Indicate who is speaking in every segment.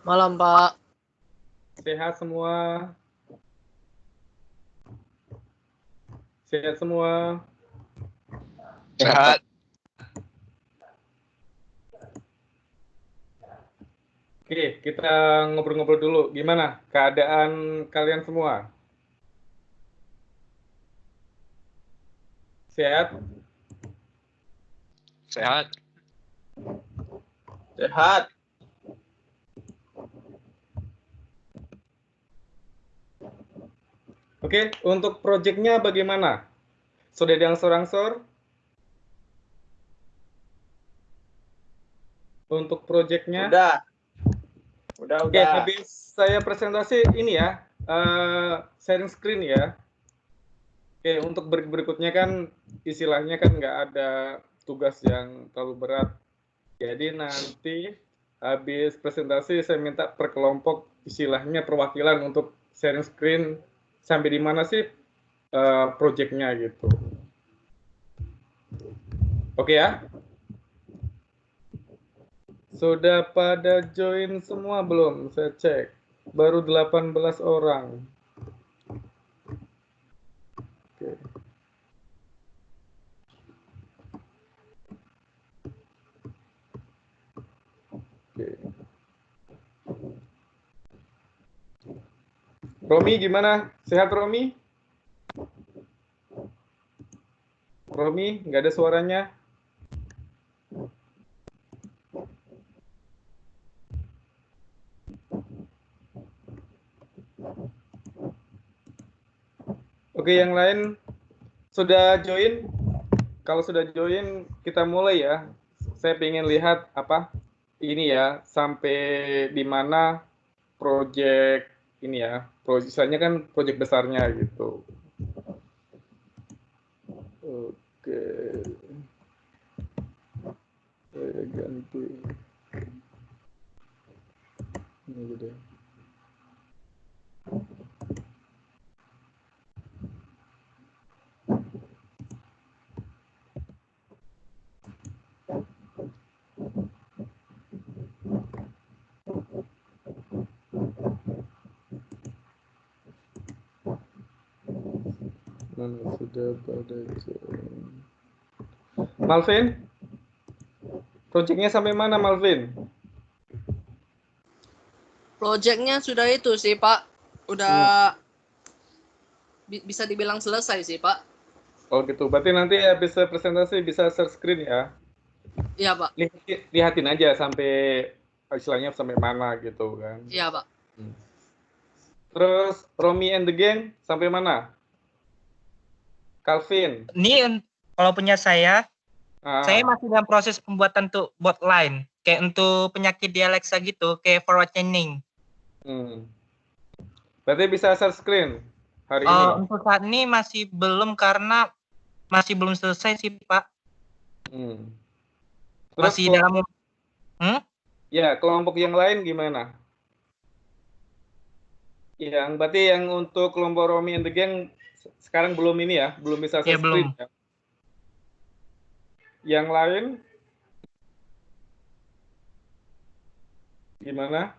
Speaker 1: Malam, Pak.
Speaker 2: Sehat semua? Sehat semua?
Speaker 3: Sehat.
Speaker 2: Oke, kita ngobrol-ngobrol dulu. Gimana keadaan kalian semua? Sehat?
Speaker 3: Sehat.
Speaker 4: Sehat.
Speaker 2: Oke, untuk proyeknya bagaimana? Sudah ada yang sorangsor? Untuk proyeknya?
Speaker 4: Udah.
Speaker 2: Oke, habis saya presentasi ini ya, sharing screen ya. Oke, untuk berikutnya kan istilahnya kan nggak ada tugas yang terlalu berat. Jadi nanti habis presentasi saya minta per kelompok istilahnya perwakilan untuk sharing screen sampai di mana sih proyeknya gitu. Oke ya? Sudah pada join semua belum? Saya cek. Baru 18 orang. Oke. Oke. Romi gimana? Sehat Romi? Romi, nggak ada suaranya? Oke, yang lain sudah join? Kalau sudah join, kita mulai ya. Saya ingin lihat apa ini ya, sampai di mana proyek ini ya. Misalnya kan proyek besarnya gitu. Oke. Saya ganti. Ini gitu. Mana sudah pada join. Malvin? Proyeknya sampai mana Malvin?
Speaker 1: Projectnya sudah itu sih, Pak. Udah bisa dibilang selesai sih, Pak.
Speaker 2: Oh gitu. Berarti nanti habis presentasi bisa share screen ya.
Speaker 1: Iya, Pak.
Speaker 2: Lihatin aja sampai istilahnya sampai mana gitu kan.
Speaker 1: Iya, Pak.
Speaker 2: Terus Romi and the Gang sampai mana? Calvin.
Speaker 5: Ini kalau punya saya masih dalam proses pembuatan untuk bot line. Kayak untuk penyakit di Alexa gitu, kayak forward chaining.
Speaker 2: Berarti bisa share screen hari ini?
Speaker 5: Untuk saat ini masih belum karena masih belum selesai sih, Pak.
Speaker 2: Terus
Speaker 5: masih dalam...
Speaker 2: Ya, kelompok yang lain gimana? Berarti yang untuk kelompok Romi and the Gang sekarang belum ini ya, belum bisa share screen ya? Yang lain gimana?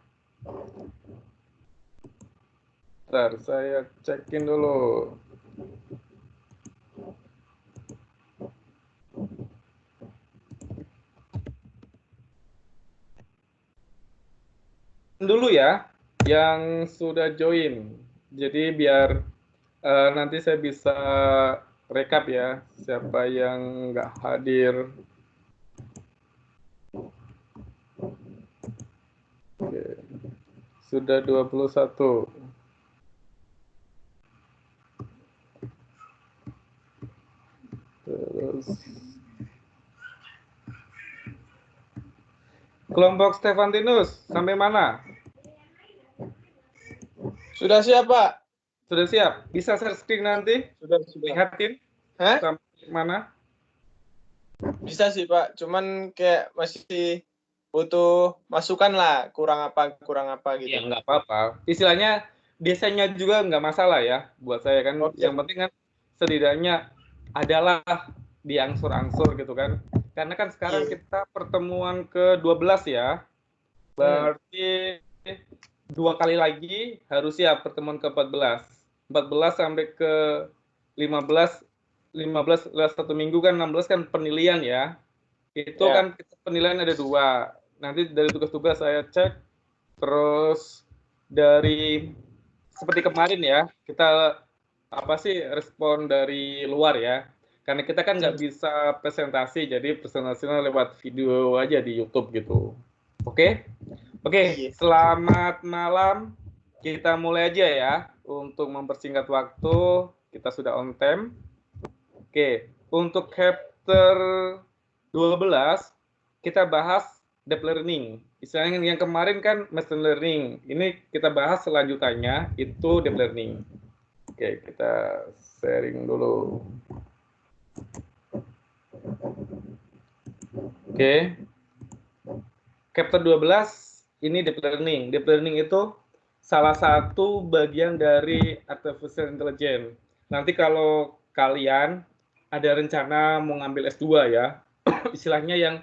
Speaker 2: Bentar, saya cekin dulu. Dulu ya, yang sudah join. Jadi biar nanti saya bisa rekap ya, siapa yang nggak hadir. Oke. Sudah 21. Terus kelompok Stefantinus sampai mana?
Speaker 4: Sudah siap, Pak?
Speaker 2: Sudah siap? Bisa share screen nanti?
Speaker 4: Sudah.
Speaker 2: Lihatin? Sampai mana?
Speaker 4: Bisa sih, Pak. Cuman kayak masih butuh masukan lah. Kurang apa gitu.
Speaker 2: Ya, nggak apa-apa. Istilahnya desainnya juga nggak masalah ya. Buat saya kan. Yang penting kan setidaknya adalah diangsur-angsur gitu kan. Karena kan sekarang kita pertemuan ke-12 ya. Berarti 2 kali lagi harus siap pertemuan ke-14. 14 sampai ke 15 1 minggu kan, 16 kan penilaian ya. Itu kan penilaian ada 2. Nanti dari tugas-tugas saya cek, terus dari seperti kemarin ya, kita apa sih respon dari luar ya. Karena kita kan nggak bisa presentasi, jadi presentasinya lewat video aja di YouTube gitu. Oke? Oke, selamat malam. Kita mulai aja ya. Untuk mempersingkat waktu, kita sudah on time. Oke, untuk chapter 12, kita bahas deep learning. Istilahnya yang kemarin kan machine learning. Ini kita bahas selanjutannya, itu deep learning. Oke, kita sharing dulu. Oke. Chapter 12 ini deep learning. Deep learning itu salah satu bagian dari artificial intelligence. Nanti kalau kalian ada rencana mau ngambil S2 ya, istilahnya yang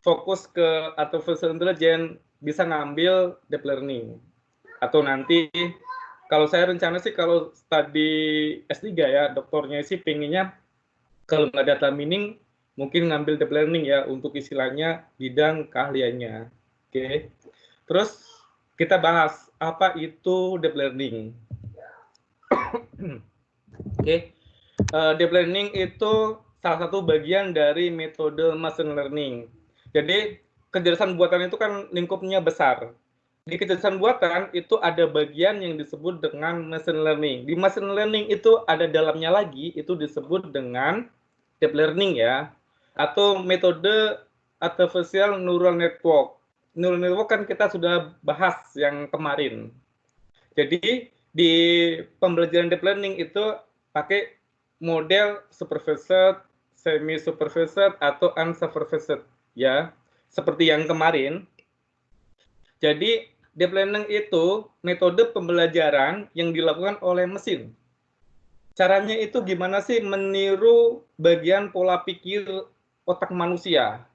Speaker 2: fokus ke artificial intelligence bisa ngambil deep learning. Atau nanti kalau saya rencana sih kalau studi S3 ya, doktornya sih pengennya kalau nggak data mining mungkin ngambil deep learning ya untuk istilahnya bidang keahliannya. Oke. Terus kita bahas apa itu deep learning. Oke. Deep learning itu salah satu bagian dari metode machine learning. Jadi kecerdasan buatan itu kan lingkupnya besar. Di kecerdasan buatan itu ada bagian yang disebut dengan machine learning. Di machine learning itu ada dalamnya lagi, itu disebut dengan deep learning ya, atau metode artificial neural network. Neural network kan kita sudah bahas yang kemarin. Jadi di pembelajaran deep learning itu pakai model supervised, semi supervised atau unsupervised ya, seperti yang kemarin. Jadi deep learning itu metode pembelajaran yang dilakukan oleh mesin. Caranya itu gimana sih? Meniru bagian pola pikir otak manusia.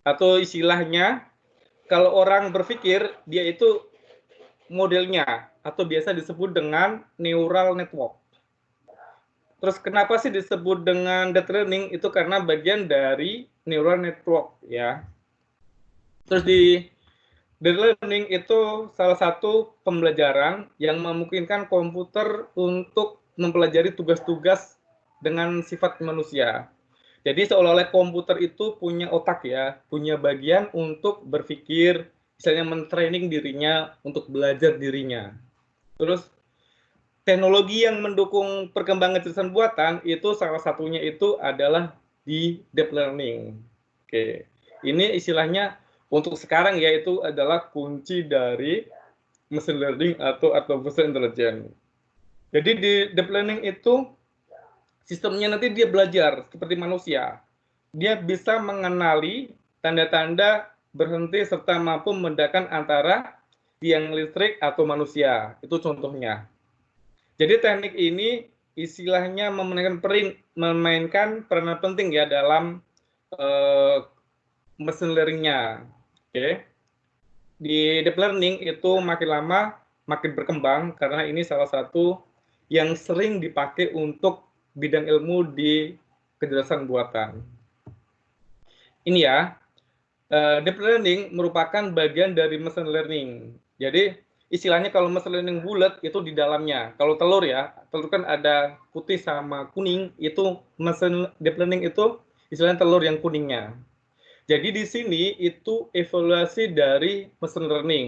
Speaker 2: Atau istilahnya kalau orang berpikir dia itu modelnya atau biasa disebut dengan neural network. Terus kenapa sih disebut dengan deep learning? Itu karena bagian dari neural network ya. Terus di deep learning itu salah satu pembelajaran yang memungkinkan komputer untuk mempelajari tugas-tugas dengan sifat manusia. Jadi seolah-olah komputer itu punya otak ya, punya bagian untuk berpikir, misalnya mentraining dirinya untuk belajar dirinya. Terus teknologi yang mendukung perkembangan kecerdasan buatan itu salah satunya itu adalah di deep learning. Oke, ini istilahnya untuk sekarang ya itu adalah kunci dari machine learning atau artificial intelligence. Jadi di deep learning itu sistemnya nanti dia belajar seperti manusia. Dia bisa mengenali tanda-tanda berhenti serta mampu membedakan antara tiang listrik atau manusia. Itu contohnya. Jadi teknik ini istilahnya memainkan peranan penting ya dalam machine learning-nya. Oke. Di deep learning itu makin lama makin berkembang karena ini salah satu yang sering dipakai untuk bidang ilmu di kecerdasan buatan. Ini ya, deep learning merupakan bagian dari machine learning. Jadi istilahnya kalau machine learning bulat itu di dalamnya. Kalau telur ya, telur kan ada putih sama kuning, itu machine deep learning itu istilahnya telur yang kuningnya. Jadi di sini itu evaluasi dari machine learning.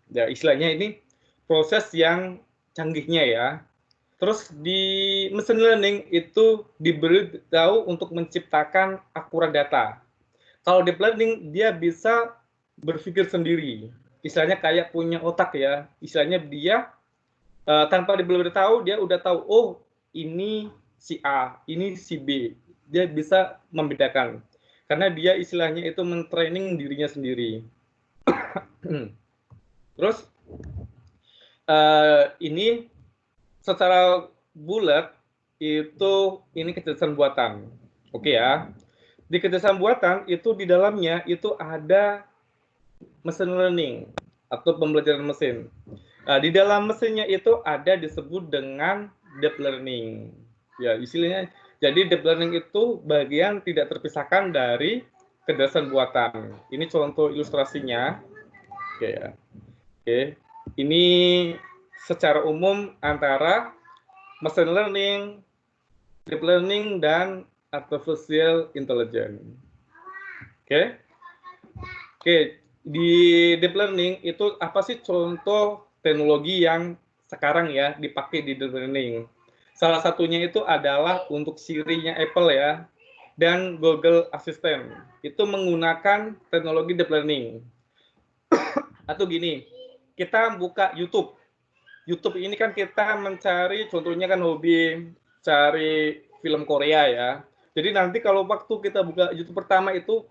Speaker 2: Ya, istilahnya ini proses yang canggihnya ya. Terus di machine learning itu diberitahu untuk menciptakan akurat data. Kalau deep learning dia bisa berpikir sendiri. Istilahnya kayak punya otak ya. Istilahnya dia tanpa diberitahu dia udah tahu, oh ini si A, ini si B. Dia bisa membedakan. Karena dia istilahnya itu mentraining dirinya sendiri. Terus ini secara bulat itu ini kecerdasan buatan. Oke ya. Di kecerdasan buatan itu di dalamnya itu ada machine learning. atau pembelajaran mesin. Nah, di dalam mesinnya itu ada disebut dengan deep learning. Ya, istilahnya. Jadi deep learning itu bagian tidak terpisahkan dari kecerdasan buatan. Ini contoh ilustrasinya. Oke ya. Oke. Ini secara umum antara machine learning, deep learning, dan artificial intelligence. Oke. Oke, di deep learning itu apa sih contoh teknologi yang sekarang ya dipakai di deep learning? Salah satunya itu adalah untuk Siri-nya Apple ya, dan Google Assistant. Itu menggunakan teknologi deep learning. Atau gini, kita buka YouTube. YouTube ini kan kita mencari, contohnya kan hobi cari film Korea ya. Jadi nanti kalau waktu kita buka YouTube pertama itu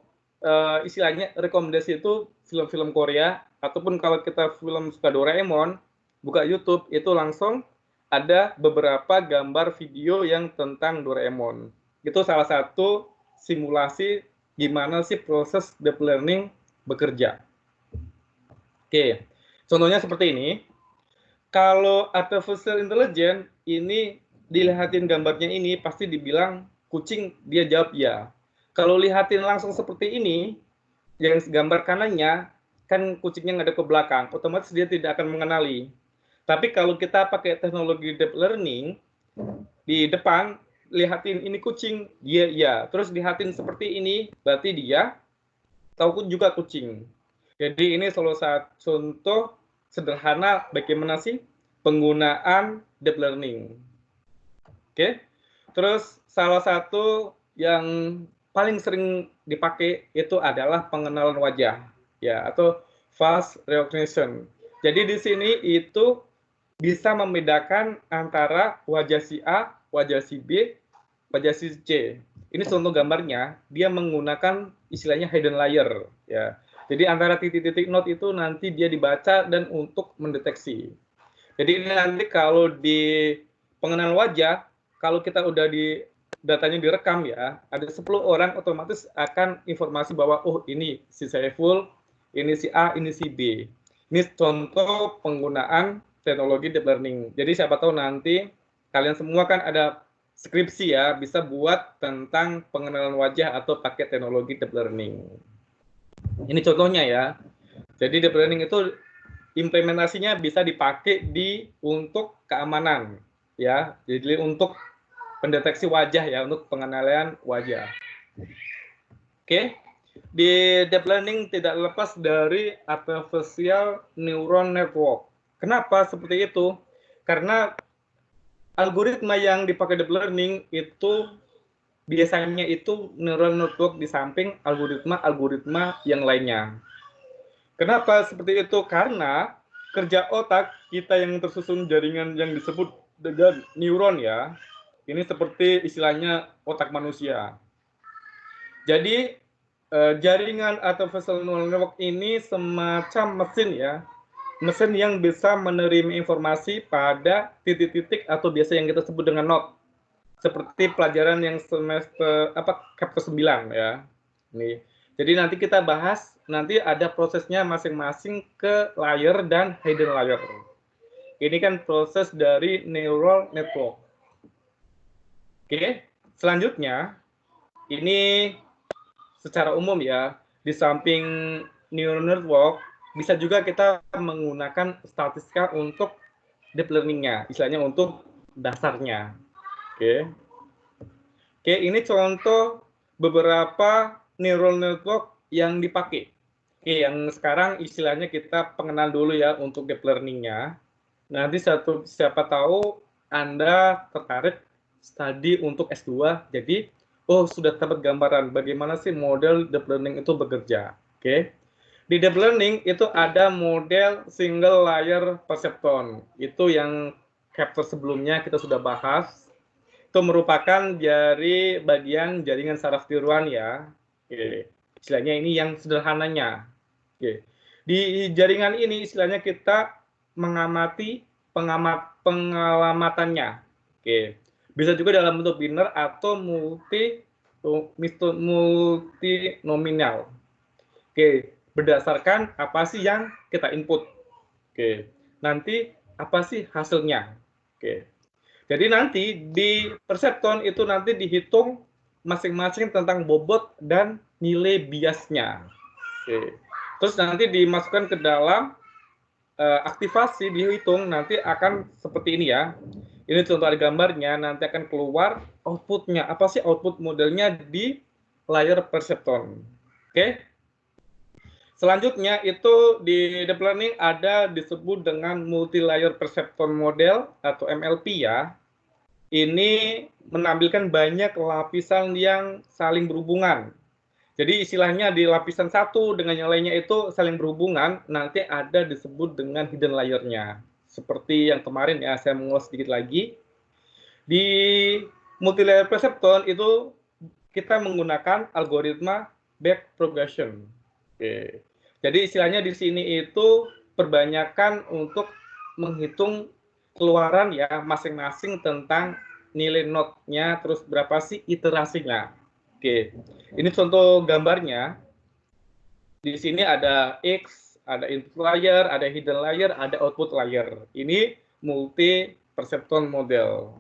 Speaker 2: istilahnya rekomendasi itu film-film Korea, ataupun kalau kita film suka Doraemon, buka YouTube itu langsung ada beberapa gambar video yang tentang Doraemon. Itu salah satu simulasi gimana sih proses deep learning bekerja. Oke, contohnya seperti ini. Kalau artificial intelligence ini dilihatin gambarnya ini pasti dibilang kucing, dia jawab ya. Kalau lihatin langsung seperti ini, yang gambar kanannya kan kucingnya ngadep ke belakang, otomatis dia tidak akan mengenali. Tapi kalau kita pakai teknologi deep learning, di depan lihatin ini kucing, dia ya. Terus lihatin seperti ini, berarti dia tahu juga kucing. Jadi ini salah satu contoh sederhana bagaimana sih penggunaan deep learning. Oke. Terus salah satu yang paling sering dipakai itu adalah pengenalan wajah ya, atau face recognition. Jadi di sini itu bisa membedakan antara wajah si A, wajah si B, wajah si C. Ini contoh gambarnya, dia menggunakan istilahnya hidden layer ya. Jadi antara titik-titik note itu nanti dia dibaca dan untuk mendeteksi. Jadi ini nanti kalau di pengenalan wajah, kalau kita udah di datanya direkam ya, ada 10 orang otomatis akan informasi bahwa oh ini si Saiful, ini si A, ini si B. Ini contoh penggunaan teknologi deep learning. Jadi siapa tahu nanti kalian semua kan ada skripsi ya, bisa buat tentang pengenalan wajah atau pakai teknologi deep learning. Ini contohnya ya. Jadi deep learning itu implementasinya bisa dipakai untuk keamanan ya. Jadi untuk pendeteksi wajah ya, untuk pengenalan wajah. Oke. Di deep learning tidak lepas dari artificial neural network. Kenapa seperti itu? Karena algoritma yang dipakai deep learning itu biasanya itu neural network di samping algoritma yang lainnya. Kenapa seperti itu? Karena kerja otak kita yang tersusun jaringan yang disebut dengan neuron ya, ini seperti istilahnya otak manusia. Jadi jaringan artificial neural network ini semacam mesin ya, mesin yang bisa menerima informasi pada titik-titik atau biasa yang kita sebut dengan node. Seperti pelajaran yang semester chapter 9 ya. Nih. Jadi nanti kita bahas, nanti ada prosesnya masing-masing ke layer dan hidden layer. Ini kan proses dari neural network. Oke, selanjutnya ini secara umum ya, di samping neural network bisa juga kita menggunakan statistika untuk deep learning-nya, istilahnya untuk dasarnya. Oke. Oke, ini contoh beberapa neural network yang dipakai. Oke, yang sekarang istilahnya kita pengenal dulu ya untuk deep learning-nya. Nanti siapa tahu Anda tertarik studi untuk S2, jadi sudah dapat gambaran bagaimana sih model deep learning itu bekerja. Oke. Di deep learning itu ada model single layer perceptron. Itu yang chapter sebelumnya kita sudah bahas. Itu merupakan dari bagian jaringan saraf tiruan ya. Oke. Istilahnya ini yang sederhananya. Oke. Di jaringan ini istilahnya kita mengamati pengalamatannya. Oke. Bisa juga dalam bentuk biner atau multinominal. Oke. berdasarkan apa sih yang kita input. Oke. Nanti apa sih hasilnya? Oke. Jadi nanti di Perceptron itu nanti dihitung masing-masing tentang bobot dan nilai biasnya. Oke. Terus nanti dimasukkan ke dalam aktivasi, dihitung nanti akan seperti ini ya. Ini contoh ada gambarnya, nanti akan keluar outputnya. Apa sih output modelnya di layar Perceptron? Oke. Selanjutnya itu di deep learning ada disebut dengan multi-layer perceptron model atau MLP ya. Ini menampilkan banyak lapisan yang saling berhubungan. Jadi istilahnya di lapisan satu dengan yang lainnya itu saling berhubungan, nanti ada disebut dengan hidden layer-nya. Seperti yang kemarin ya, saya mengulas sedikit lagi. Di multi-layer perceptron itu kita menggunakan algoritma backpropagation. Oke. Jadi istilahnya di sini itu perbanyakan untuk menghitung keluaran ya masing-masing tentang nilai node-nya, terus berapa sih iterasinya. Oke. Ini contoh gambarnya. Di sini ada X, ada input layer, ada hidden layer, ada output layer. Ini multi perceptron model.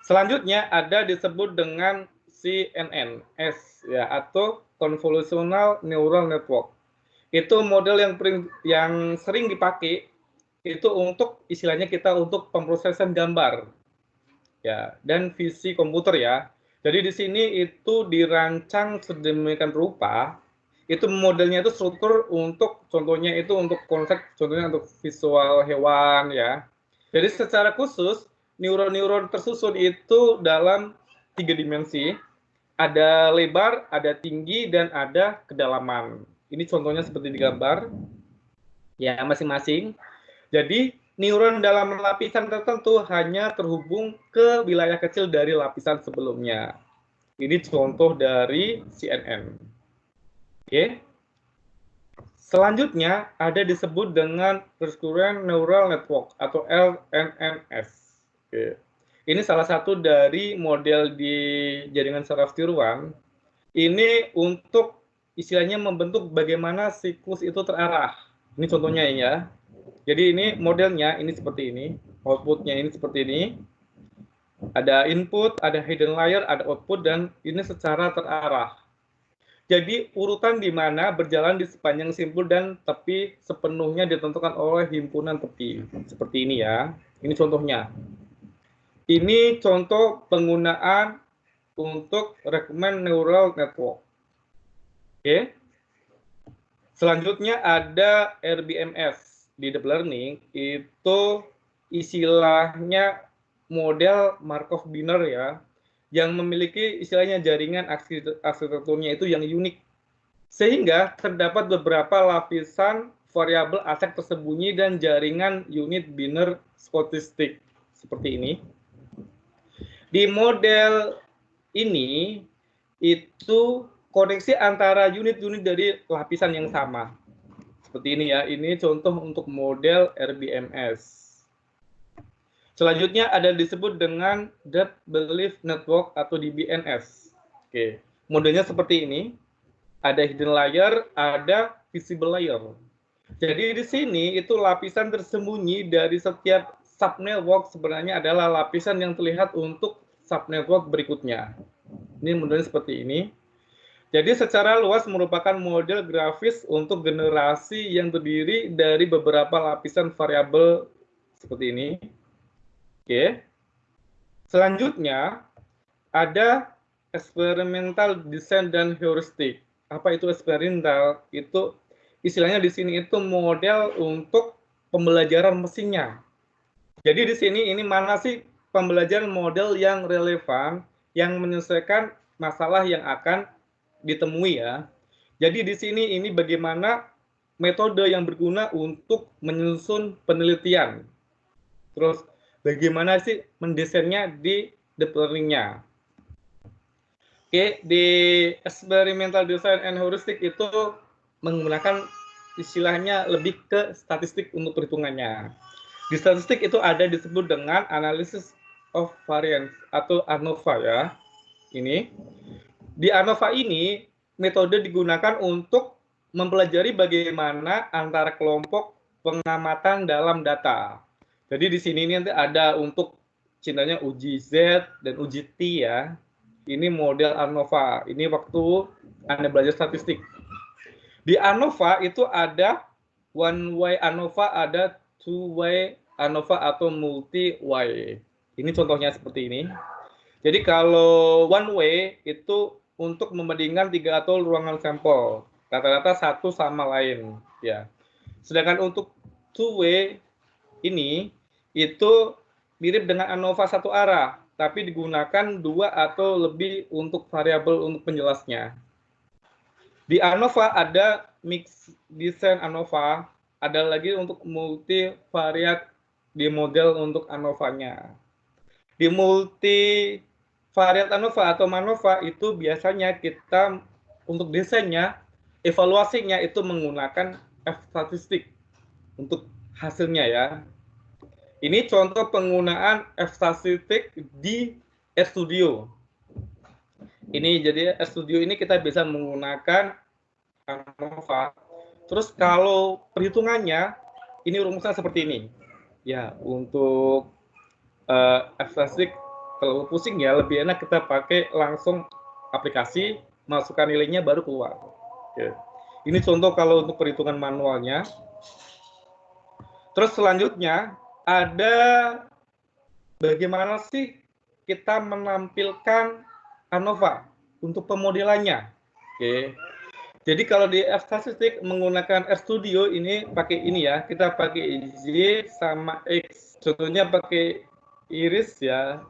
Speaker 2: Selanjutnya ada disebut dengan CNNS ya, atau Convolutional Neural Network. Itu model yang sering dipakai itu untuk istilahnya kita untuk pemrosesan gambar ya, dan visi komputer ya. Jadi di sini itu dirancang sedemikian rupa, itu modelnya itu struktur untuk contohnya itu untuk konsep, contohnya untuk visual hewan ya. Jadi secara khusus neuron-neuron tersusun itu dalam 3 dimensi. Ada lebar, ada tinggi, dan ada kedalaman. Ini contohnya seperti di gambar. Ya, masing-masing. Jadi, neuron dalam lapisan tertentu hanya terhubung ke wilayah kecil dari lapisan sebelumnya. Ini contoh dari CNN. Oke. Selanjutnya, ada disebut dengan Recurrent Neural Network, atau RNNS. Oke. Ini salah satu dari model di jaringan saraf tiruan. Ini untuk istilahnya membentuk bagaimana siklus itu terarah. Ini contohnya ya. Jadi ini modelnya ini seperti ini, outputnya ini seperti ini. Ada input, ada hidden layer, ada output, dan ini secara terarah. Jadi urutan di mana berjalan di sepanjang simpul dan tepi sepenuhnya ditentukan oleh himpunan tepi. Seperti ini ya. Ini contohnya. Ini contoh penggunaan untuk Recurrent Neural Network. Oke. Selanjutnya ada RBMS di deep learning, itu istilahnya model Markov-Wiener ya, yang memiliki istilahnya jaringan arsitekturnya itu yang unik. Sehingga terdapat beberapa lapisan variabel acak tersembunyi dan jaringan unit binary statistik seperti ini. Di model ini, itu koneksi antara unit-unit dari lapisan yang sama. Seperti ini ya, ini contoh untuk model RBMS. Selanjutnya ada disebut dengan Deep Belief Network atau DBNS. Oke, modelnya seperti ini. Ada hidden layer, ada visible layer. Jadi di sini itu lapisan tersembunyi dari setiap subnetwork sebenarnya adalah lapisan yang terlihat untuk subnetwork berikutnya. Ini modelnya seperti ini. Jadi secara luas merupakan model grafis untuk generasi yang terdiri dari beberapa lapisan variabel seperti ini. Oke. Selanjutnya ada experimental design dan heuristik. Apa itu eksperimental? Itu istilahnya di sini itu model untuk pembelajaran mesinnya. Jadi di sini ini mana sih pembelajaran model yang relevan, yang menyelesaikan masalah yang akan ditemui ya. Jadi di sini ini bagaimana metode yang berguna untuk menyusun penelitian. Terus bagaimana sih mendesainnya di deep learning-nya. Oke, di experimental design and heuristic itu menggunakan istilahnya lebih ke statistik untuk perhitungannya. Di statistik itu ada disebut dengan analysis of variance atau ANOVA ya. Ini. Di ANOVA ini metode digunakan untuk mempelajari bagaimana antara kelompok pengamatan dalam data. Jadi di sini nanti ada untuk contohnya uji Z dan uji T ya. Ini model ANOVA. Ini waktu Anda belajar statistik. Di ANOVA itu ada one way ANOVA, ada two way ANOVA atau multi way. Ini contohnya seperti ini. Jadi kalau one way itu untuk membandingkan 3 atau ruangan sampel, rata-rata satu sama lain, ya. Sedangkan untuk two way ini itu mirip dengan ANOVA satu arah, tapi digunakan 2 atau lebih untuk variabel untuk penjelasnya. Di ANOVA ada mix design ANOVA, ada lagi untuk multivariat di model untuk ANOVA-nya. Di multivariat ANOVA atau MANOVA itu biasanya kita untuk desainnya, evaluasinya itu menggunakan F-statistik untuk hasilnya ya. Ini contoh penggunaan F-statistik di RStudio. Ini jadi RStudio ini kita bisa menggunakan ANOVA. Terus kalau perhitungannya, ini rumusnya seperti ini. Ya, untuk F-statistik kalau pusing ya lebih enak kita pakai langsung aplikasi, masukkan nilainya baru keluar. Oke. Ini contoh kalau untuk perhitungan manualnya. Terus selanjutnya ada bagaimana sih kita menampilkan ANOVA untuk pemodelannya. Oke. Jadi kalau di F-statistik menggunakan RStudio ini pakai ini ya, kita pakai Y sama X. Contohnya pakai iris ya,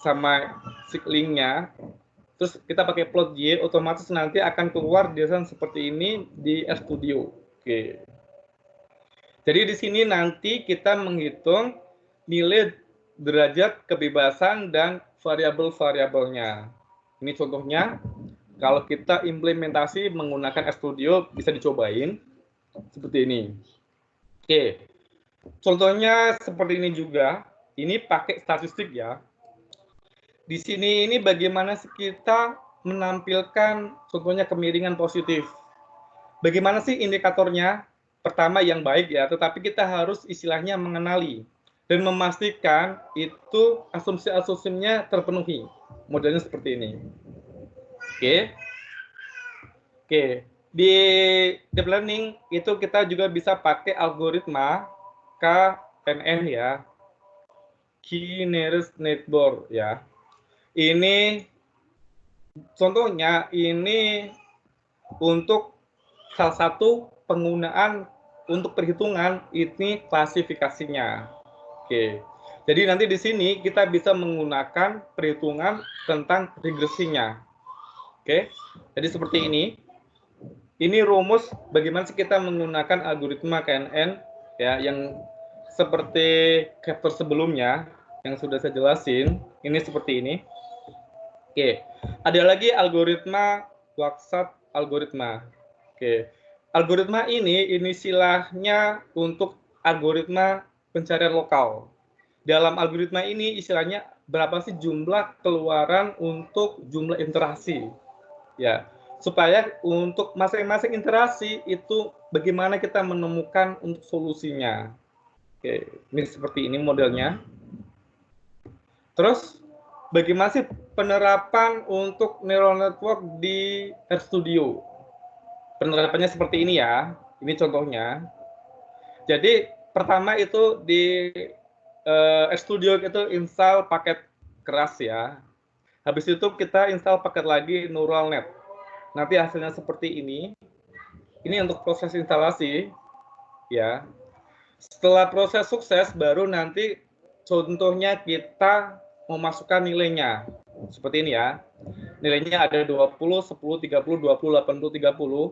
Speaker 2: sama siklingnya. Terus kita pakai plot Y, otomatis nanti akan keluar desain seperti ini di RStudio. Oke. Jadi di sini nanti kita menghitung nilai derajat kebebasan dan variabel-variabelnya. Ini contohnya, kalau kita implementasi menggunakan RStudio bisa dicobain seperti ini. Oke. Contohnya seperti ini juga. Ini pakai statistik ya. Di sini ini bagaimana kita menampilkan contohnya kemiringan positif. Bagaimana sih indikatornya? Pertama yang baik ya, tetapi kita harus istilahnya mengenali dan memastikan itu asumsi-asumsinya terpenuhi. Modelnya seperti ini. Oke. Oke. Di deep learning itu kita juga bisa pakai algoritma KNN ya. Key Nearest Neighbor ya. Ini contohnya ini untuk salah satu penggunaan untuk perhitungan ini klasifikasinya. Oke. Jadi nanti di sini kita bisa menggunakan perhitungan tentang regresinya. Oke. Jadi seperti ini. Ini rumus bagaimana sih kita menggunakan algoritma KNN ya yang seperti chapter sebelumnya yang sudah saya jelasin, ini seperti ini. Oke, ada lagi algoritma Wasat algoritma. Oke, algoritma ini istilahnya untuk algoritma pencarian lokal. Dalam algoritma ini istilahnya berapa sih jumlah keluaran untuk jumlah interaksi, ya, supaya untuk masing-masing interaksi itu bagaimana kita menemukan untuk solusinya. Oke, ini seperti ini modelnya. Terus, bagaimana sih penerapan untuk neural network di RStudio? Penerapannya seperti ini ya. Ini contohnya. Jadi, pertama itu di RStudio itu install paket keras ya. Habis itu kita install paket lagi neural net. Nanti hasilnya seperti ini. Ini untuk proses instalasi ya. Setelah proses sukses, baru nanti contohnya kita memasukkan nilainya. Seperti ini ya. Nilainya ada 20, 10, 30, 20, 80, 30.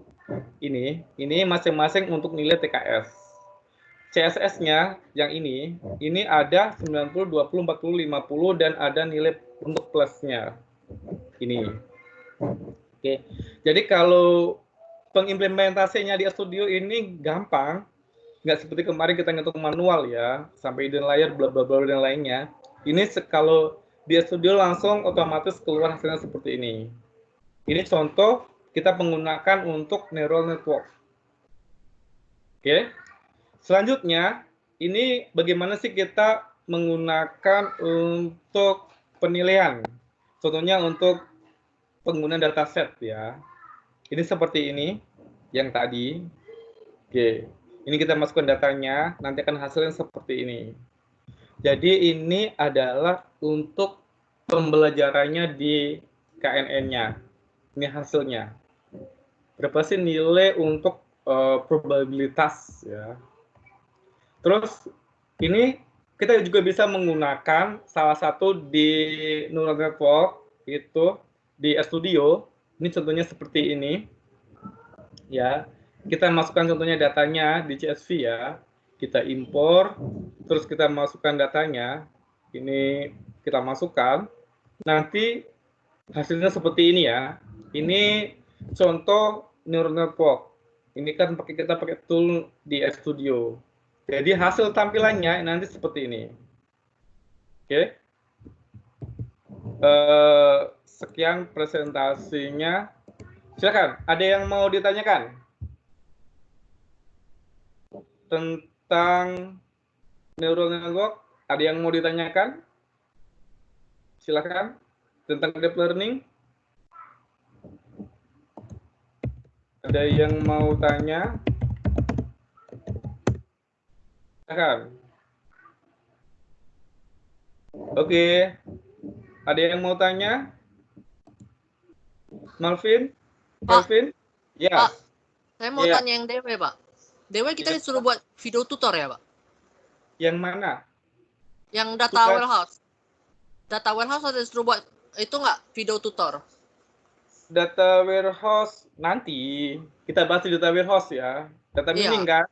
Speaker 2: Ini masing-masing untuk nilai TKS. CSS-nya yang ini ada 90, 20, 40, 50, dan ada nilai untuk plusnya. Ini. Oke. Jadi kalau pengimplementasinya di RStudio ini gampang. Nggak seperti kemarin kita ngitung manual ya, sampai hidden layer, bla bla bla dan lainnya. Ini kalau di RStudio langsung otomatis keluar hasilnya seperti ini. Ini contoh kita menggunakan untuk neural network. Oke. Selanjutnya, ini bagaimana sih kita menggunakan untuk penilaian. Contohnya untuk pengguna dataset ya. Ini seperti ini yang tadi. Oke. Ini kita masukkan datanya, nanti akan hasilnya seperti ini. Jadi ini adalah untuk pembelajarannya di KNN-nya. Ini hasilnya. Berapa sih nilai untuk probabilitas ya. Terus ini kita juga bisa menggunakan salah satu di neural network itu di RStudio. Ini contohnya seperti ini. Ya. Kita masukkan contohnya datanya di CSV ya. Kita impor, terus kita masukkan datanya. Ini kita masukkan. Nanti hasilnya seperti ini ya. Ini contoh neural network. Ini kan kita pakai tool di RStudio. Jadi hasil tampilannya nanti seperti ini. Oke. Sekian presentasinya. Silakan, ada yang mau ditanyakan tentang neural network? Ada yang mau ditanyakan? Silakan. Tentang deep learning? Ada yang mau tanya? Silakan. Oke. Ada yang mau tanya? Malvin?
Speaker 1: Pak.
Speaker 2: Melvin? Ya.
Speaker 1: Pak, saya mau
Speaker 2: Iya.
Speaker 1: tanya yang Dewe, Pak. Dewe kita disuruh buat video tutor ya, Pak?
Speaker 2: Yang mana?
Speaker 1: Yang data
Speaker 2: Tugas.
Speaker 1: warehouse. Data warehouse ada disuruh buat itu nggak video tutor?
Speaker 2: Data warehouse nanti kita bahas di data warehouse ya. Data
Speaker 1: Iya.
Speaker 2: mining kan?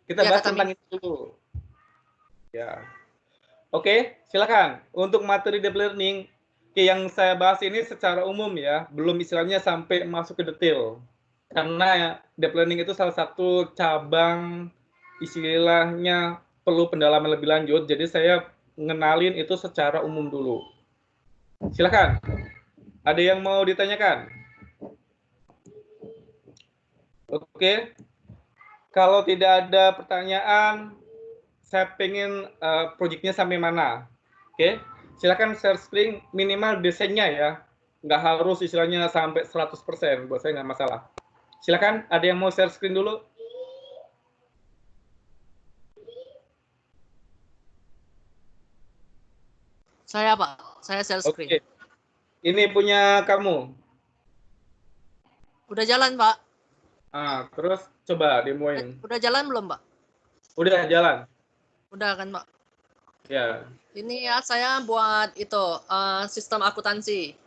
Speaker 2: Kita
Speaker 1: Iya,
Speaker 2: bahas
Speaker 1: data
Speaker 2: tentang itu dulu. Ya. Oke, silakan. Untuk materi deep learning, yang saya bahas ini secara umum ya, belum istilahnya sampai masuk ke detail. Karena deep learning itu salah satu cabang istilahnya perlu pendalaman lebih lanjut. Jadi saya ngenalin itu secara umum dulu. Silakan. Ada yang mau ditanyakan? Oke. Kalau tidak ada pertanyaan, saya pengen proyeknya sampai mana. Oke. Silakan share screen, minimal desainnya ya. Nggak harus istilahnya sampai 100%. Buat saya nggak masalah. Silakan, ada yang mau share screen dulu?
Speaker 1: Saya, Pak. Saya share screen.
Speaker 2: Oke. Ini punya kamu.
Speaker 1: Udah jalan, Pak.
Speaker 2: Terus coba demoin.
Speaker 1: Udah jalan belum, Pak?
Speaker 2: Udah jalan.
Speaker 1: Udah kan, Pak?
Speaker 2: Ya.
Speaker 1: Ini ya saya buat itu sistem akuntansi.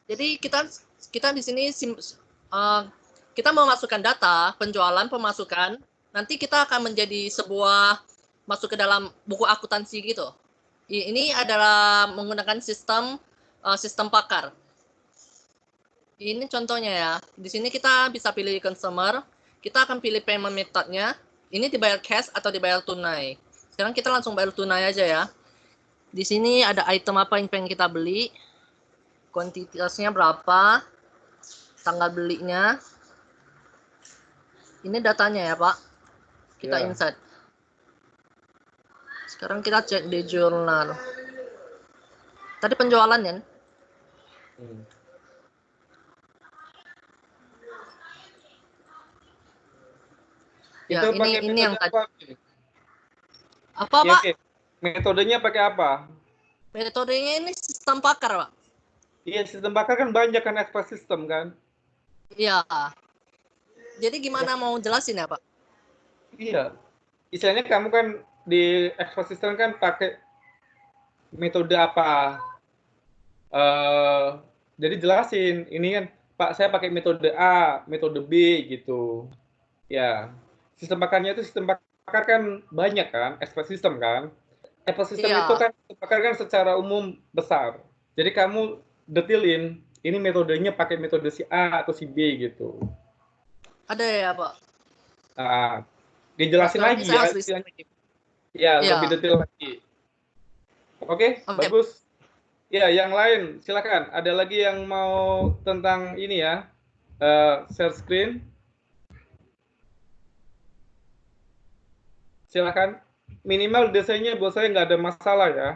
Speaker 1: Jadi kita di sini kita mau masukkan data penjualan, pemasukan. Nanti kita akan menjadi sebuah masuk ke dalam buku akuntansi gitu. Ini adalah menggunakan sistem pakar. Ini contohnya ya. Di sini kita bisa pilih consumer. Kita akan pilih payment methodnya. Ini dibayar cash atau dibayar tunai. Sekarang kita langsung bayar tunai aja ya. Di sini ada item apa yang pengen kita beli. Kuantitasnya berapa. Tanggal belinya. Ini datanya ya, Pak. Kita insert. Sekarang kita cek di jurnal. Tadi penjualan kan? Ya,
Speaker 2: Itu pakai
Speaker 1: ini yang
Speaker 2: metode
Speaker 1: tadi.
Speaker 2: apa?
Speaker 1: Apa, Pak?
Speaker 2: Oke. Metodenya pakai apa?
Speaker 1: Metodenya ini sistem pakar, Pak.
Speaker 2: Iya, sistem bakar kan banyak kan, expert system kan?
Speaker 1: Iya. Jadi gimana mau jelasin ya, Pak?
Speaker 2: Iya. Istilahnya kamu kan di expert system kan pakai metode apa? Jadi jelasin, ini kan Pak saya pakai metode A, metode B gitu. Ya. Sistem bakarnya itu sistem bakar kan banyak kan, expert system kan? Expert system
Speaker 1: Iya.
Speaker 2: itu kan bakar kan secara umum besar. Jadi kamu detailin, ini metodenya pakai metode si A atau si B gitu.
Speaker 1: Ada ya, Pak?
Speaker 2: Nah, dijelasin
Speaker 1: Kalau
Speaker 2: lagi
Speaker 1: saya
Speaker 2: ya.
Speaker 1: harus
Speaker 2: Ya,
Speaker 1: Iya.
Speaker 2: lebih detail lagi. Oke,
Speaker 1: Oke.
Speaker 2: bagus. Ya, yang lain silakan. Ada lagi yang mau tentang ini ya, share screen? Silakan. Minimal desainnya buat saya nggak ada masalah ya.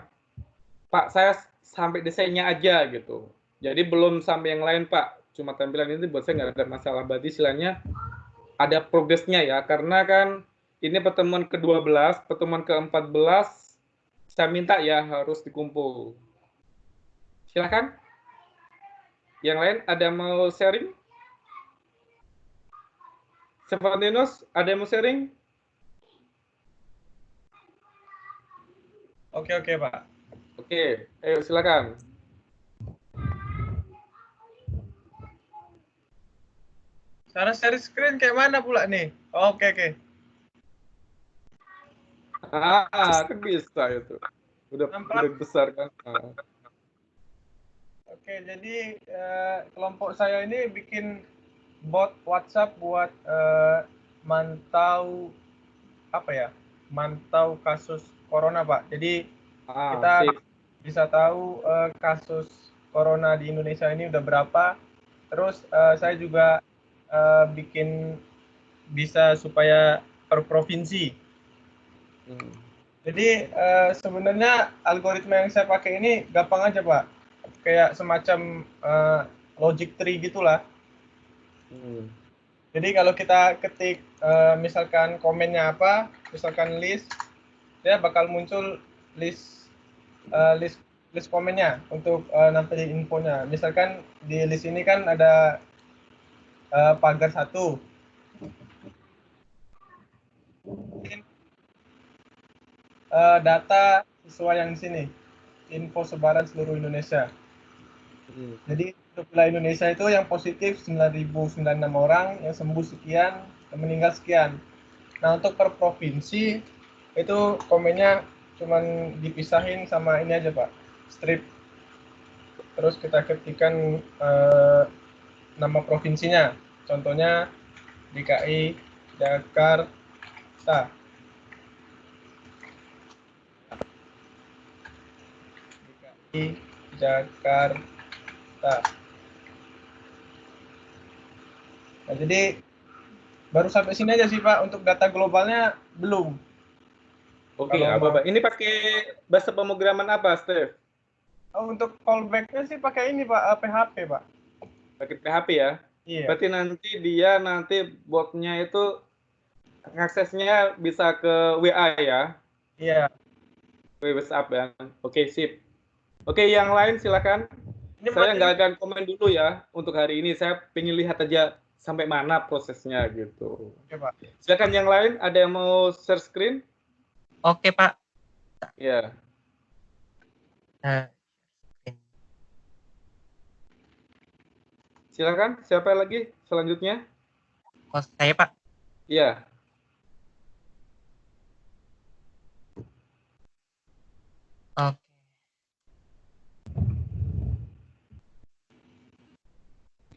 Speaker 2: Pak, saya sampai desainnya aja gitu. Jadi belum sampai yang lain Pak. Cuma tampilan ini buat saya nggak ada masalah. Berarti istilahnya ada progresnya ya. Karena kan ini pertemuan ke-12, pertemuan ke-14, saya minta ya harus dikumpul. Silakan. Yang lain ada mau sharing? Stefanus, ada yang mau sharing?
Speaker 4: Oke, Pak.
Speaker 2: Oke, ayo silakan.
Speaker 4: Cara share screen kayak mana pula nih? Oke.
Speaker 2: Kan bisa itu. Udah besar kan.
Speaker 4: Oke, jadi kelompok saya ini bikin bot WhatsApp buat mantau mantau kasus corona, Pak. Jadi kita
Speaker 2: Sip.
Speaker 4: bisa tahu kasus corona di Indonesia ini udah berapa. Terus saya juga bikin bisa supaya per provinsi. Jadi sebenarnya algoritma yang saya pakai ini gampang aja, Pak. Kayak semacam logic tree gitulah. Jadi kalau kita ketik misalkan komennya apa, misalkan list, dia bakal muncul list komennya untuk nampilin infonya. Misalkan di list ini kan ada pagar 1. Data sesuai yang di sini, info sebaran seluruh Indonesia. Jadi untuk wilayah Indonesia itu yang positif 9.096 orang, yang sembuh sekian, yang meninggal sekian. Nah untuk per provinsi itu komennya cuman dipisahin sama ini aja Pak, strip. Terus kita ketikkan nama provinsinya, contohnya DKI Jakarta. DKI Jakarta. Nah, jadi baru sampai sini aja sih Pak, untuk data globalnya belum.
Speaker 2: Oke, apa Pak? Ini pakai bahasa pemrograman apa, Steve?
Speaker 4: Oh, untuk callback-nya sih pakai ini Pak, PHP Pak.
Speaker 2: Pakai PHP ya? Iya. Berarti nanti botnya itu aksesnya bisa ke WA ya?
Speaker 4: Iya.
Speaker 2: WhatsApp ya. Oke, sip. Oke, yang lain silakan. Saya nggak akan komen dulu ya untuk hari ini. Saya pengen lihat aja sampai mana prosesnya gitu.
Speaker 4: Oke, Pak.
Speaker 2: Silakan yang lain, ada yang mau share screen?
Speaker 5: Oke, Pak.
Speaker 2: Ya. Silakan, siapa lagi selanjutnya?
Speaker 5: Oh, saya, Pak.
Speaker 2: Iya.
Speaker 5: Oke.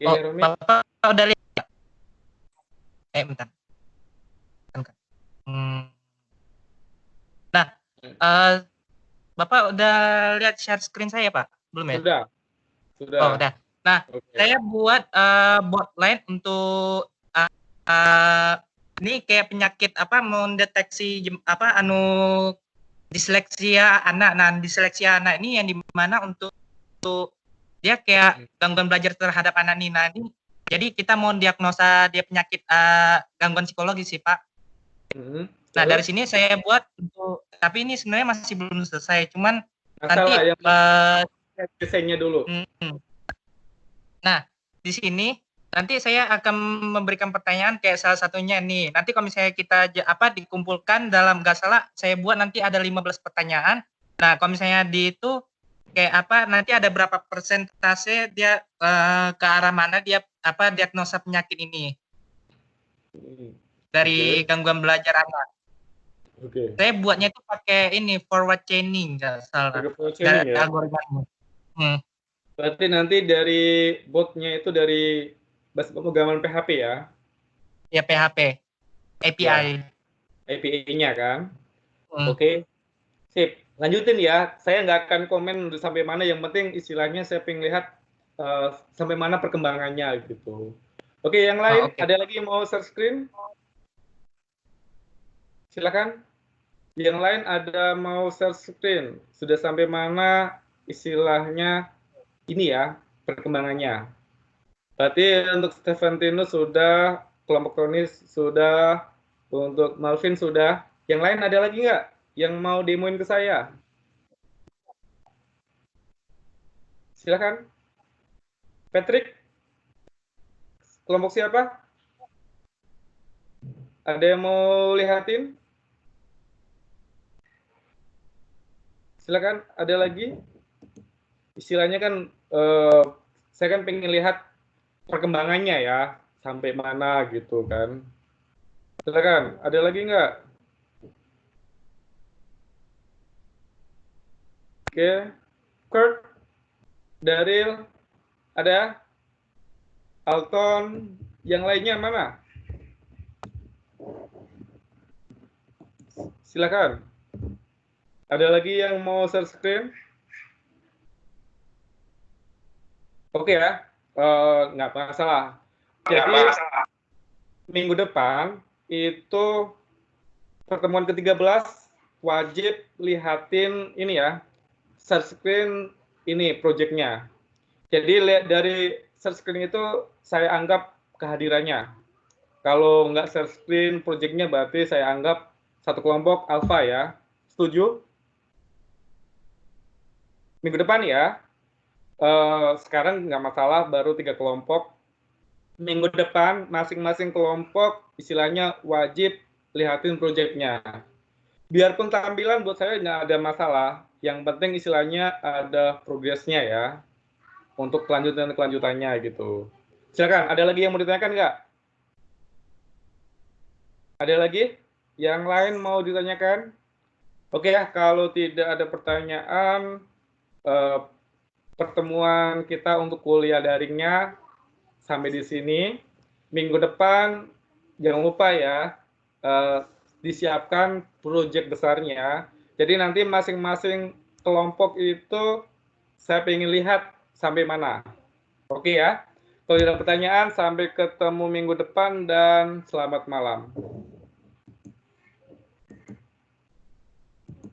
Speaker 5: Oh, Bapak udah lihat? Bentar. Nah, Bapak udah lihat share screen saya, Pak? Belum ya?
Speaker 2: Sudah.
Speaker 5: Oh, udah. Nah, saya buat bot lain untuk ini kayak penyakit mendeteksi disleksia anak. Nah, disleksia anak ini yang dimana untuk dia kayak gangguan belajar terhadap anak ini. Nah, ini jadi kita mau diagnosa dia penyakit gangguan psikologis sih Pak. Nah dari sini saya buat untuk, tapi ini sebenarnya masih belum selesai. Cuman nanti
Speaker 2: desainnya dulu.
Speaker 5: Nah di sini nanti saya akan memberikan pertanyaan kayak salah satunya nih. Nanti kalau misalnya kita dikumpulkan dalam nggak salah, saya buat nanti ada 15 pertanyaan. Nah kalau misalnya di itu kayak nanti ada berapa persentase dia ke arah mana dia diagnosa penyakit ini dari gangguan belajar anak. Saya buatnya itu pakai ini forward chaining nggak salah.
Speaker 2: Dari algoritma. Berarti nanti dari botnya itu dari bahasa pemrograman PHP ya?
Speaker 5: Ya PHP, API.
Speaker 2: API-nya kan? Oke, sip. Lanjutin ya, saya nggak akan komen sampai mana, yang penting istilahnya saya pengen lihat sampai mana perkembangannya gitu. Oke, yang lain
Speaker 5: oke.
Speaker 2: ada lagi yang mau share screen? Silakan. Yang lain ada mau share screen? Sudah sampai mana istilahnya ini ya perkembangannya? Berarti untuk Stefantinus sudah, kelompok kronis sudah, untuk Malvin sudah. Yang lain ada lagi nggak yang mau demoin ke saya? Silakan. Patrick, kelompok siapa? Ada yang mau lihatin? Silakan, ada lagi? Istilahnya kan, saya kan pengen lihat perkembangannya ya, sampai mana gitu kan. Silakan, ada lagi nggak? Oke, Kurt, Daryl, ada? Alton, yang lainnya mana? Silakan. Ada lagi yang mau share screen? Oke ya, nggak masalah. Jadi minggu depan itu pertemuan ke-13 wajib lihatin ini ya, share screen ini projectnya. Jadi dari share screen itu saya anggap kehadirannya. Kalau nggak share screen projectnya berarti saya anggap satu kelompok alpha ya. Setuju? Minggu depan ya. Sekarang nggak masalah, baru 3 kelompok. Minggu depan masing-masing kelompok istilahnya wajib lihatin projectnya. Biarpun tampilan buat saya nggak ada masalah. Yang penting istilahnya ada progresnya ya. Untuk kelanjutannya gitu. Silakan, ada lagi yang mau ditanyakan nggak? Ada lagi? Yang lain mau ditanyakan? Oke ya, kalau tidak ada pertanyaan, pertemuan kita untuk kuliah daringnya sampai di sini. Minggu depan, jangan lupa ya, disiapkan proyek besarnya. Jadi nanti masing-masing kelompok itu saya ingin lihat sampai mana. Oke ya, kalau tidak ada pertanyaan, sampai ketemu minggu depan dan selamat malam.